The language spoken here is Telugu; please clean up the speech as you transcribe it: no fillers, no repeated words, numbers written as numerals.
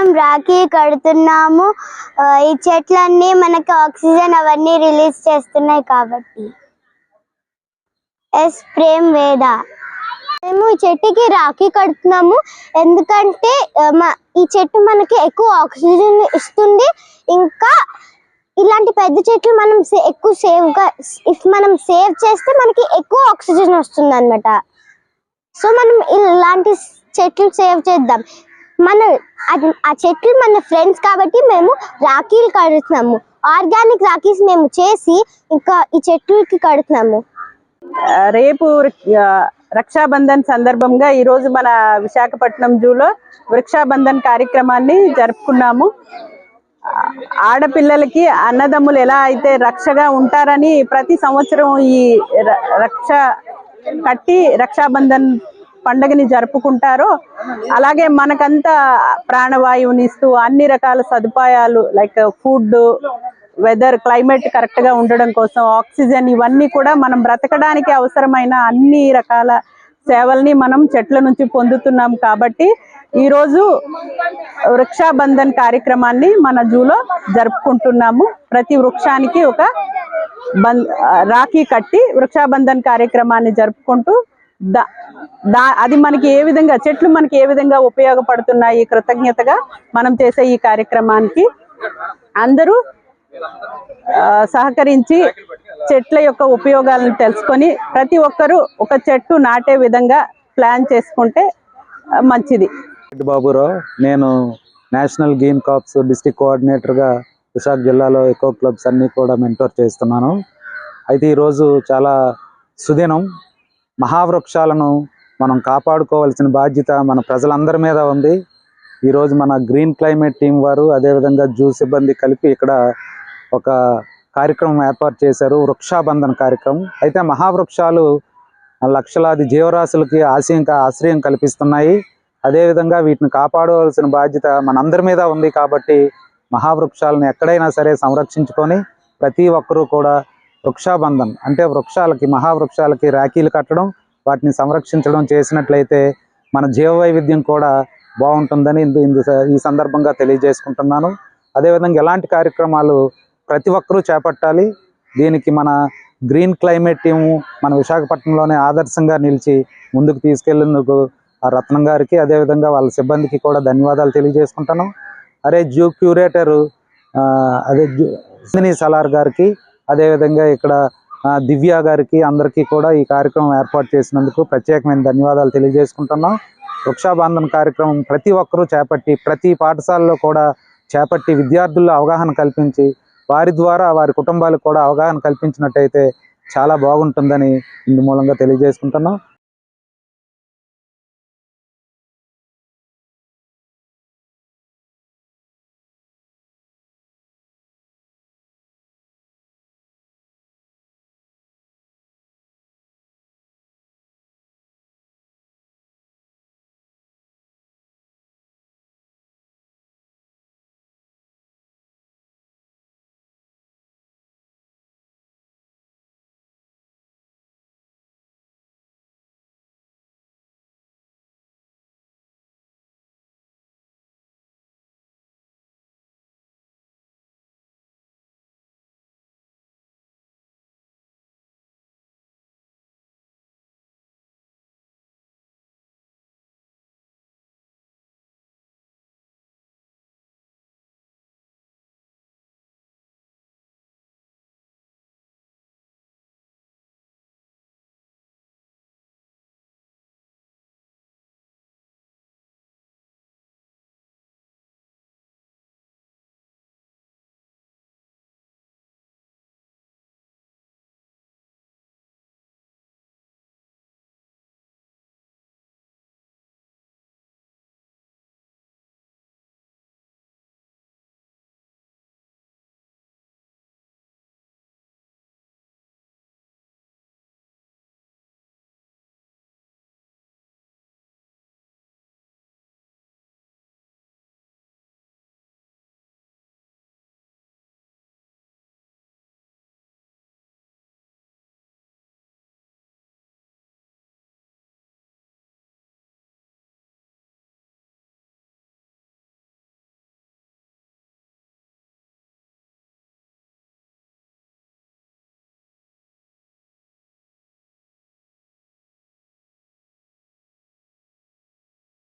మనం రాఖీ కడుతున్నాము. ఈ చెట్లన్నీ మనకి ఆక్సిజన్ అవన్నీ రిలీజ్ చేస్తున్నాయి కాబట్టి. ఎస్ ప్రేమ్ వేద. మేము ఈ చెట్టుకి రాఖీ కడుతున్నాము ఎందుకంటే ఈ చెట్టు మనకి ఎక్కువ ఆక్సిజన్ ఇస్తుంది. ఇంకా ఇలాంటి పెద్ద చెట్లు మనం ఎక్కువ మనం సేవ్ చేస్తే మనకి ఎక్కువ ఆక్సిజన్ వస్తుంది అన్నమాట. సో మనం ఇలాంటి చెట్లు సేవ్ చేద్దాం. ఆ చెట్లు మన ఫ్రెండ్స్ కాబట్టి మేము రాఖీలు కడుతున్నాము. ఆర్గానిక్ రాఖీస్ మేము చేసి ఇంకా ఈ చెట్లకి కడుతున్నాము. రేపు రక్షాబంధన్ సందర్భంగా ఈరోజు మన విశాఖపట్నం జూలో వృక్షాబంధన్ కార్యక్రమాన్ని జరుపుకున్నాము. ఆడపిల్లలకి అన్నదమ్ములు ఎలా అయితే రక్షగా ఉంటారని ప్రతి సంవత్సరం ఈ రక్షాబంధన్ పండుగని జరుపుకుంటారో అలాగే మనకంతా ప్రాణవాయువుని ఇస్తూ అన్ని రకాల సదుపాయాలు like food, weather, climate correct గా ఉండడం కోసం ఆక్సిజన్ ఇవన్నీ కూడా మనం బ్రతకడానికి అవసరమైన అన్ని రకాల సేవల్ని మనం చెట్ల నుంచి పొందుతున్నాం. కాబట్టి ఈరోజు వృక్షాబంధన్ కార్యక్రమాన్ని మన జూలో జరుపుకుంటున్నాము. ప్రతి వృక్షానికి ఒక రాఖీ కట్టి వృక్షాబంధన్ కార్యక్రమాన్ని జరుపుకుంటూ అది మనకి ఏ విధంగా చెట్లు మనకి ఏ విధంగా ఉపయోగపడుతున్నాయి కృతజ్ఞతగా మనం చేసే ఈ కార్యక్రమానికి అందరూ సహకరించి చెట్ల యొక్క ఉపయోగాలను తెలుసుకొని ప్రతి ఒక్కరూ ఒక చెట్టు నాటే విధంగా ప్లాన్ చేసుకుంటే మంచిది. బాబురావు, నేను నేషనల్ గేమ్ కార్ప్స్ డిస్ట్రిక్ట్ కోఆర్డినేటర్గా విశాఖ జిల్లాలో ఎకో క్లబ్స్ అన్నీ కూడా మెంటోర్ చేస్తున్నాను. అయితే ఈరోజు చాలా సుదినం. మహావృక్షాలను మనం కాపాడుకోవాల్సిన బాధ్యత మన ప్రజలందరి మీద ఉంది. ఈరోజు మన గ్రీన్ క్లైమేట్ టీం వారు అదేవిధంగా జూ సిబ్బంది కలిపి ఇక్కడ ఒక కార్యక్రమం ఏర్పాటు చేశారు, వృక్షాబంధన కార్యక్రమం. అయితే మహావృక్షాలు లక్షలాది జీవరాశులకి ఆశ్రయం కల్పిస్తున్నాయి. అదేవిధంగా వీటిని కాపాడవలసిన బాధ్యత మనందరి మీద ఉంది. కాబట్టి మహావృక్షాలను ఎక్కడైనా సరే సంరక్షించుకొని ప్రతి ఒక్కరూ కూడా వృక్షాబంధన్ అంటే మహావృక్షాలకి రాఖీలు కట్టడం, వాటిని సంరక్షించడం చేసినట్లయితే మన జీవ వైవిధ్యం కూడా బాగుంటుందని ఈ సందర్భంగా తెలియజేసుకుంటున్నాను. అదేవిధంగా ఎలాంటి కార్యక్రమాలు ప్రతి ఒక్కరూ చేపట్టాలి. దీనికి మన గ్రీన్ క్లైమేట్ టీము మన విశాఖపట్నంలోనే ఆదర్శంగా నిలిచి ముందుకు తీసుకెళ్లేందుకు ఆ రత్నం గారికి అదేవిధంగా వాళ్ళ సిబ్బందికి కూడా ధన్యవాదాలు తెలియజేసుకుంటాను. జూ క్యూరేటర్ సలార్ గారికి అదేవిధంగా ఇక్కడ దివ్య గారికి అందరికీ కూడా ఈ కార్యక్రమం ఏర్పాటు చేసినందుకు ప్రత్యేకమైన ధన్యవాదాలు తెలియజేసుకుంటున్నాం. వృక్షాబంధన కార్యక్రమం ప్రతి ఒక్కరూ చేపట్టి ప్రతి పాఠశాలలో కూడా చేపట్టి విద్యార్థుల్లో అవగాహన కల్పించి వారి ద్వారా వారి కుటుంబాలకు కూడా అవగాహన కల్పించినట్టయితే చాలా బాగుంటుందని ఇందు మూలంగా తెలియజేసుకుంటున్నాం.